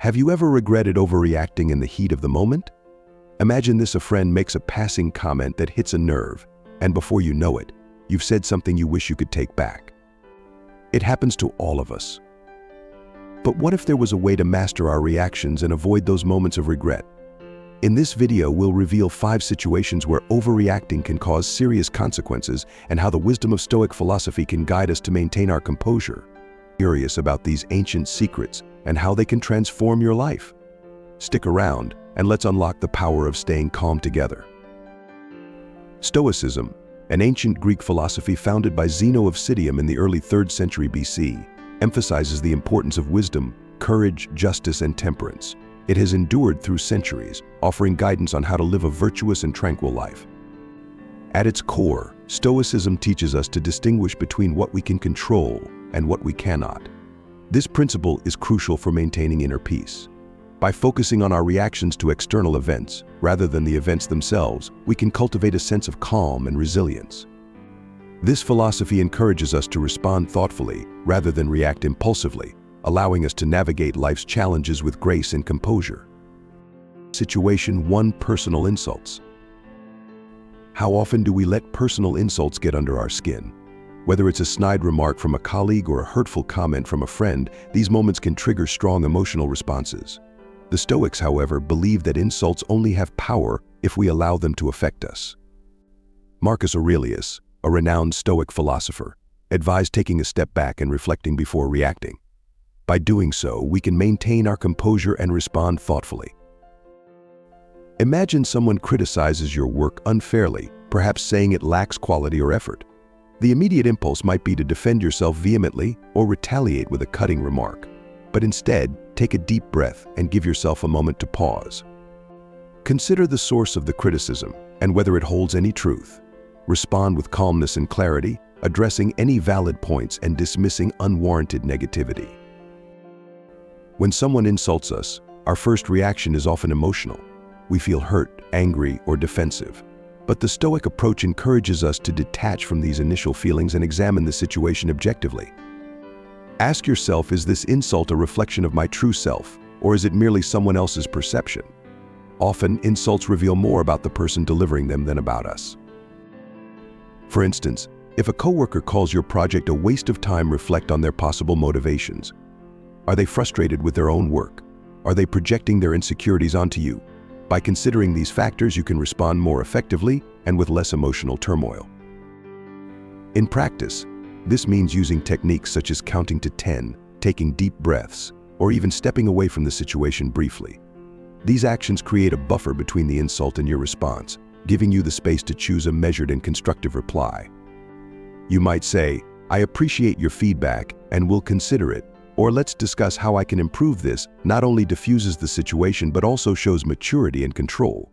Have you ever regretted overreacting in the heat of the moment? Imagine this: a friend makes a passing comment that hits a nerve, and before you know it, you've said something you wish you could take back. It happens to all of us. But what if there was a way to master our reactions and avoid those moments of regret? In this video, we'll reveal 5 situations where overreacting can cause serious consequences and how the wisdom of Stoic philosophy can guide us to maintain our composure. Curious about these ancient secrets and how they can transform your life? Stick around and let's unlock the power of staying calm together. Stoicism, an ancient Greek philosophy founded by Zeno of Citium in the early 3rd century BC, emphasizes the importance of wisdom, courage, justice, and temperance. It has endured through centuries, offering guidance on how to live a virtuous and tranquil life. At its core, Stoicism teaches us to distinguish between what we can control and what we cannot. This principle is crucial for maintaining inner peace. By focusing on our reactions to external events, rather than the events themselves, we can cultivate a sense of calm and resilience. This philosophy encourages us to respond thoughtfully, rather than react impulsively, allowing us to navigate life's challenges with grace and composure. Situation 1: Personal insults. How often do we let personal insults get under our skin? Whether it's a snide remark from a colleague or a hurtful comment from a friend, these moments can trigger strong emotional responses. The Stoics, however, believe that insults only have power if we allow them to affect us. Marcus Aurelius, a renowned Stoic philosopher, advised taking a step back and reflecting before reacting. By doing so, we can maintain our composure and respond thoughtfully. Imagine someone criticizes your work unfairly, perhaps saying it lacks quality or effort. The immediate impulse might be to defend yourself vehemently or retaliate with a cutting remark. But instead, take a deep breath and give yourself a moment to pause. Consider the source of the criticism and whether it holds any truth. Respond with calmness and clarity, addressing any valid points and dismissing unwarranted negativity. When someone insults us, our first reaction is often emotional. We feel hurt, angry, or defensive. But the Stoic approach encourages us to detach from these initial feelings and examine the situation objectively. Ask yourself, is this insult a reflection of my true self, or is it merely someone else's perception? Often, insults reveal more about the person delivering them than about us. For instance, if a coworker calls your project a waste of time, reflect on their possible motivations. Are they frustrated with their own work? Are they projecting their insecurities onto you? By considering these factors, you can respond more effectively and with less emotional turmoil. In practice, this means using techniques such as counting to 10, taking deep breaths, or even stepping away from the situation briefly. These actions create a buffer between the insult and your response, giving you the space to choose a measured and constructive reply. You might say, "I appreciate your feedback and will consider it," or "Let's discuss how I can improve this." Not only diffuses the situation but also shows maturity and control.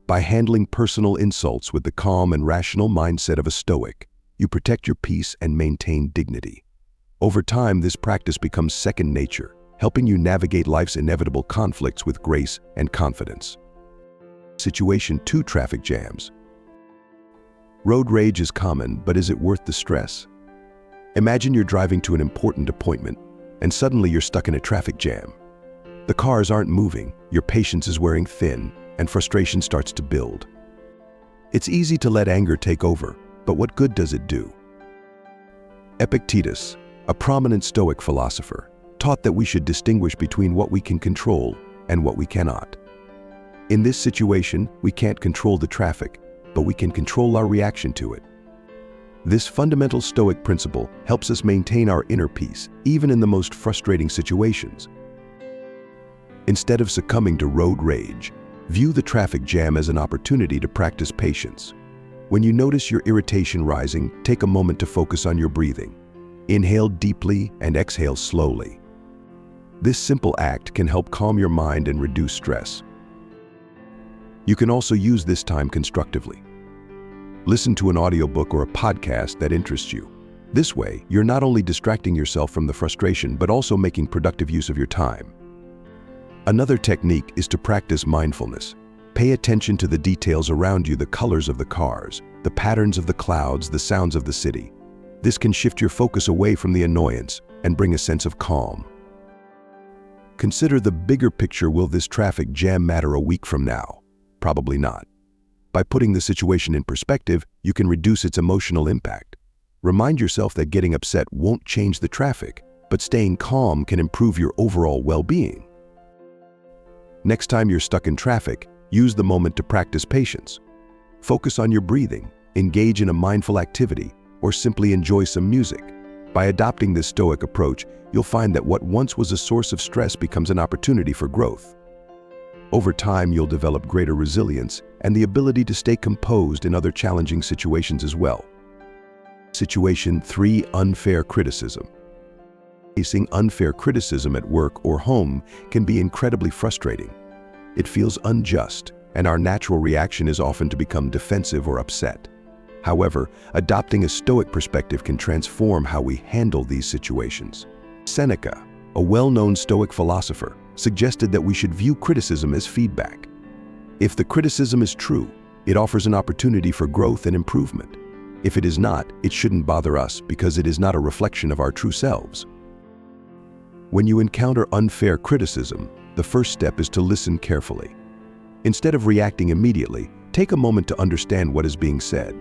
By handling personal insults with the calm and rational mindset of a Stoic, you protect your peace and maintain dignity. Over time, this practice becomes second nature, helping you navigate life's inevitable conflicts with grace and confidence. Situation 2: Traffic jams. Road rage is common, but is it worth the stress? Imagine you're driving to an important appointment, and suddenly you're stuck in a traffic jam. The cars aren't moving, your patience is wearing thin, and frustration starts to build. It's easy to let anger take over, but what good does it do? Epictetus, a prominent Stoic philosopher, taught that we should distinguish between what we can control and what we cannot. In this situation, we can't control the traffic, but we can control our reaction to it. This fundamental Stoic principle helps us maintain our inner peace, even in the most frustrating situations. Instead of succumbing to road rage, view the traffic jam as an opportunity to practice patience. When you notice your irritation rising, take a moment to focus on your breathing. Inhale deeply and exhale slowly. This simple act can help calm your mind and reduce stress. You can also use this time constructively. Listen to an audiobook or a podcast that interests you. This way, you're not only distracting yourself from the frustration, but also making productive use of your time. Another technique is to practice mindfulness. Pay attention to the details around you: the colors of the cars, the patterns of the clouds, the sounds of the city. This can shift your focus away from the annoyance and bring a sense of calm. Consider the bigger picture. Will this traffic jam matter a week from now? Probably not. By putting the situation in perspective, you can reduce its emotional impact. Remind yourself that getting upset won't change the traffic, but staying calm can improve your overall well-being. Next time you're stuck in traffic, use the moment to practice patience. Focus on your breathing, engage in a mindful activity, or simply enjoy some music. By adopting this Stoic approach, you'll find that what once was a source of stress becomes an opportunity for growth. Over time, you'll develop greater resilience and the ability to stay composed in other challenging situations as well. Situation 3. Unfair criticism. Facing unfair criticism at work or home can be incredibly frustrating. It feels unjust, and our natural reaction is often to become defensive or upset. However, adopting a Stoic perspective can transform how we handle these situations. Seneca, a well-known Stoic philosopher, suggested that we should view criticism as feedback. If the criticism is true, it offers an opportunity for growth and improvement. If it is not, it shouldn't bother us because it is not a reflection of our true selves. When you encounter unfair criticism, the first step is to listen carefully. Instead of reacting immediately, take a moment to understand what is being said.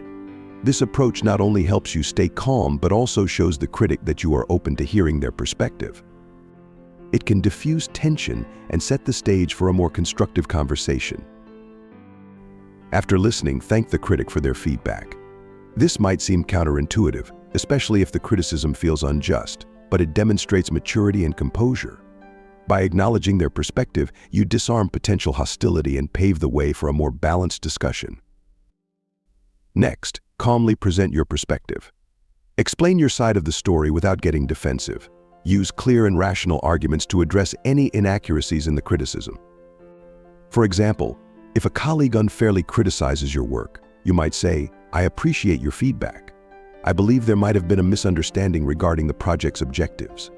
This approach not only helps you stay calm, but also shows the critic that you are open to hearing their perspective. It can diffuse tension and set the stage for a more constructive conversation. After listening, thank the critic for their feedback. This might seem counterintuitive, especially if the criticism feels unjust, but it demonstrates maturity and composure. By acknowledging their perspective, you disarm potential hostility and pave the way for a more balanced discussion. Next, calmly present your perspective. Explain your side of the story without getting defensive. Use clear and rational arguments to address any inaccuracies in the criticism. For example, if a colleague unfairly criticizes your work, you might say, "I appreciate your feedback. I believe there might have been a misunderstanding regarding the project's objectives.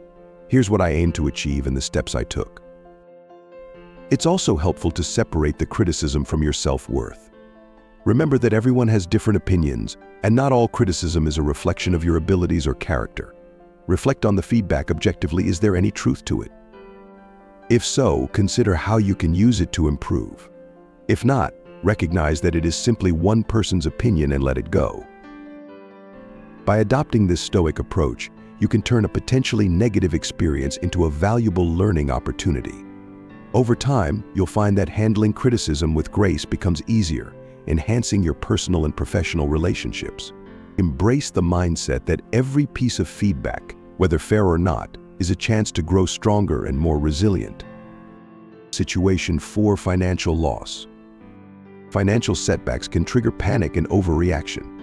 Here's what I aim to achieve and the steps I took." It's also helpful to separate the criticism from your self-worth. Remember that everyone has different opinions, and not all criticism is a reflection of your abilities or character. Reflect on the feedback objectively. Is there any truth to it? If so, consider how you can use it to improve. If not, recognize that it is simply one person's opinion and let it go. By adopting this Stoic approach, you can turn a potentially negative experience into a valuable learning opportunity. Over time, you'll find that handling criticism with grace becomes easier, enhancing your personal and professional relationships. Embrace the mindset that every piece of feedback, whether fair or not, is a chance to grow stronger and more resilient. Situation 4. Financial loss. Financial setbacks can trigger panic and overreaction.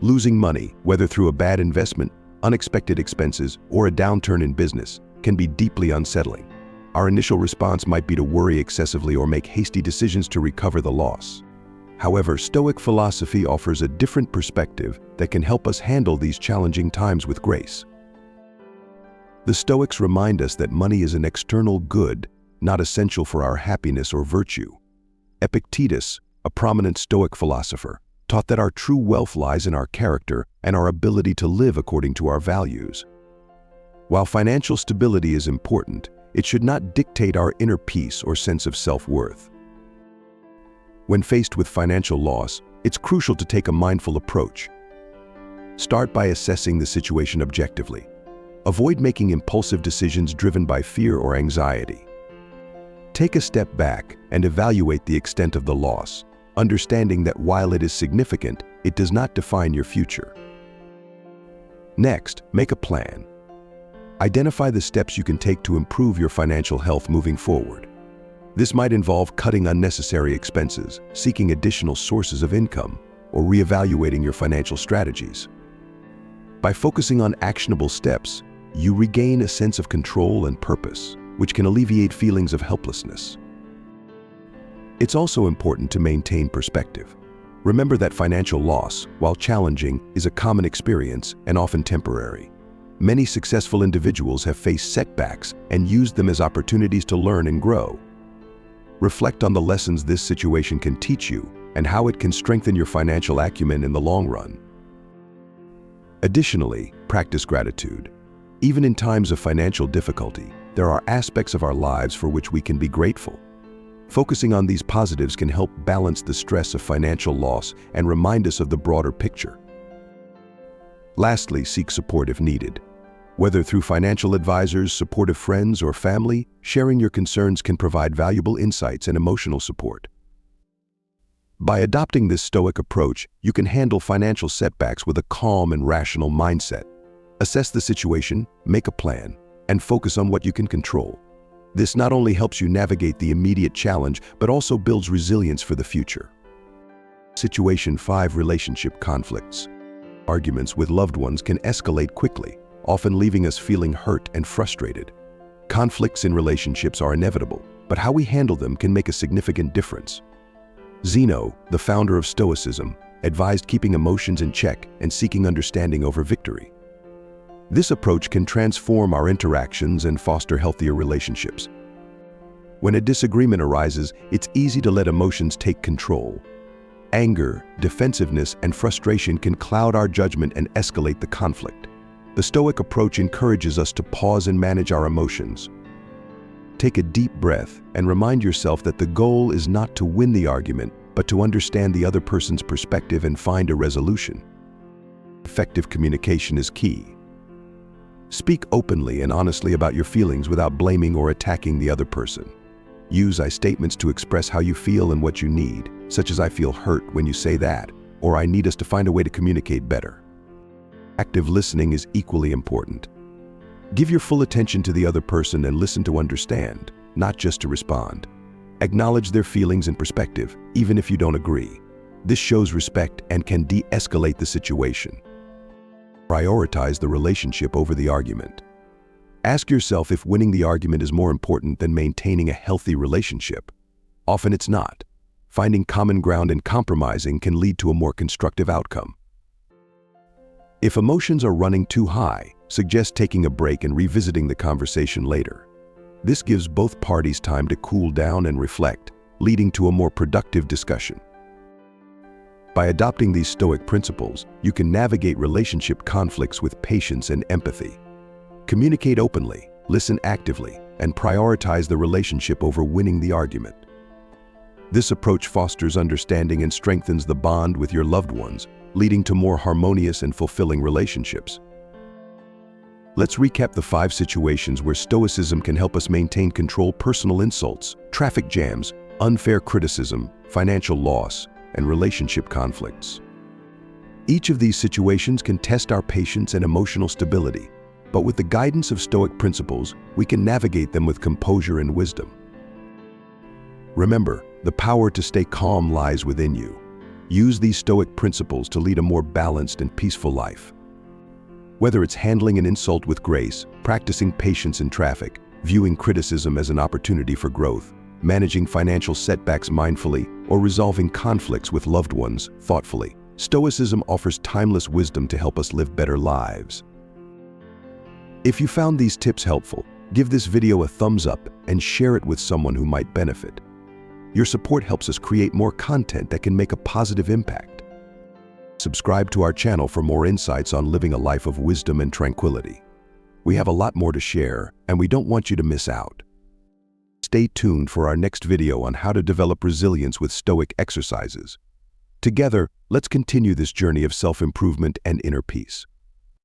Losing money, whether through a bad investment, unexpected expenses, or a downturn in business, can be deeply unsettling. Our initial response might be to worry excessively or make hasty decisions to recover the loss. However, Stoic philosophy offers a different perspective that can help us handle these challenging times with grace. The Stoics remind us that money is an external good, not essential for our happiness or virtue. Epictetus, a prominent Stoic philosopher, taught that our true wealth lies in our character and our ability to live according to our values. While financial stability is important, it should not dictate our inner peace or sense of self-worth. When faced with financial loss, it's crucial to take a mindful approach. Start by assessing the situation objectively. Avoid making impulsive decisions driven by fear or anxiety. Take a step back and evaluate the extent of the loss, understanding that while it is significant, it does not define your future. Next, make a plan. Identify the steps you can take to improve your financial health moving forward. This might involve cutting unnecessary expenses, seeking additional sources of income, or reevaluating your financial strategies. By focusing on actionable steps, you regain a sense of control and purpose, which can alleviate feelings of helplessness. It's also important to maintain perspective. Remember that financial loss, while challenging, is a common experience and often temporary. Many successful individuals have faced setbacks and used them as opportunities to learn and grow. Reflect on the lessons this situation can teach you and how it can strengthen your financial acumen in the long run. Additionally, practice gratitude. Even in times of financial difficulty, there are aspects of our lives for which we can be grateful. Focusing on these positives can help balance the stress of financial loss and remind us of the broader picture. Lastly, seek support if needed. Whether through financial advisors, supportive friends, or family, sharing your concerns can provide valuable insights and emotional support. By adopting this Stoic approach, you can handle financial setbacks with a calm and rational mindset. Assess the situation, make a plan, and focus on what you can control. This not only helps you navigate the immediate challenge, but also builds resilience for the future. Situation 5. Relationship conflicts. Arguments with loved ones can escalate quickly, often leaving us feeling hurt and frustrated. Conflicts in relationships are inevitable, but how we handle them can make a significant difference. Zeno, the founder of Stoicism, advised keeping emotions in check and seeking understanding over victory. This approach can transform our interactions and foster healthier relationships. When a disagreement arises, it's easy to let emotions take control. Anger, defensiveness, and frustration can cloud our judgment and escalate the conflict. The Stoic approach encourages us to pause and manage our emotions. Take a deep breath and remind yourself that the goal is not to win the argument, but to understand the other person's perspective and find a resolution. Effective communication is key. Speak openly and honestly about your feelings without blaming or attacking the other person. Use I statements to express how you feel and what you need, such as "I feel hurt when you say that," or "I need us to find a way to communicate better." Active listening is equally important. Give your full attention to the other person and listen to understand, not just to respond. Acknowledge their feelings and perspective, even if you don't agree. This shows respect and can de-escalate the situation. Prioritize the relationship over the argument. Ask yourself if winning the argument is more important than maintaining a healthy relationship. Often it's not. Finding common ground and compromising can lead to a more constructive outcome. If emotions are running too high, suggest taking a break and revisiting the conversation later. This gives both parties time to cool down and reflect, leading to a more productive discussion. By adopting these Stoic principles, you can navigate relationship conflicts with patience and empathy. Communicate openly, listen actively, and prioritize the relationship over winning the argument. This approach fosters understanding and strengthens the bond with your loved ones, leading to more harmonious and fulfilling relationships. Let's recap the 5 situations where Stoicism can help us maintain control: personal insults, traffic jams, unfair criticism, financial loss, and relationship conflicts. Each of these situations can test our patience and emotional stability, but with the guidance of Stoic principles, we can navigate them with composure and wisdom. Remember, the power to stay calm lies within you. Use these Stoic principles to lead a more balanced and peaceful life. Whether it's handling an insult with grace, practicing patience in traffic, viewing criticism as an opportunity for growth, managing financial setbacks mindfully, or resolving conflicts with loved ones thoughtfully, Stoicism offers timeless wisdom to help us live better lives. If you found these tips helpful, give this video a thumbs up and share it with someone who might benefit. Your support helps us create more content that can make a positive impact. Subscribe to our channel for more insights on living a life of wisdom and tranquility. We have a lot more to share, and we don't want you to miss out. Stay tuned for our next video on how to develop resilience with Stoic exercises. Together, let's continue this journey of self-improvement and inner peace.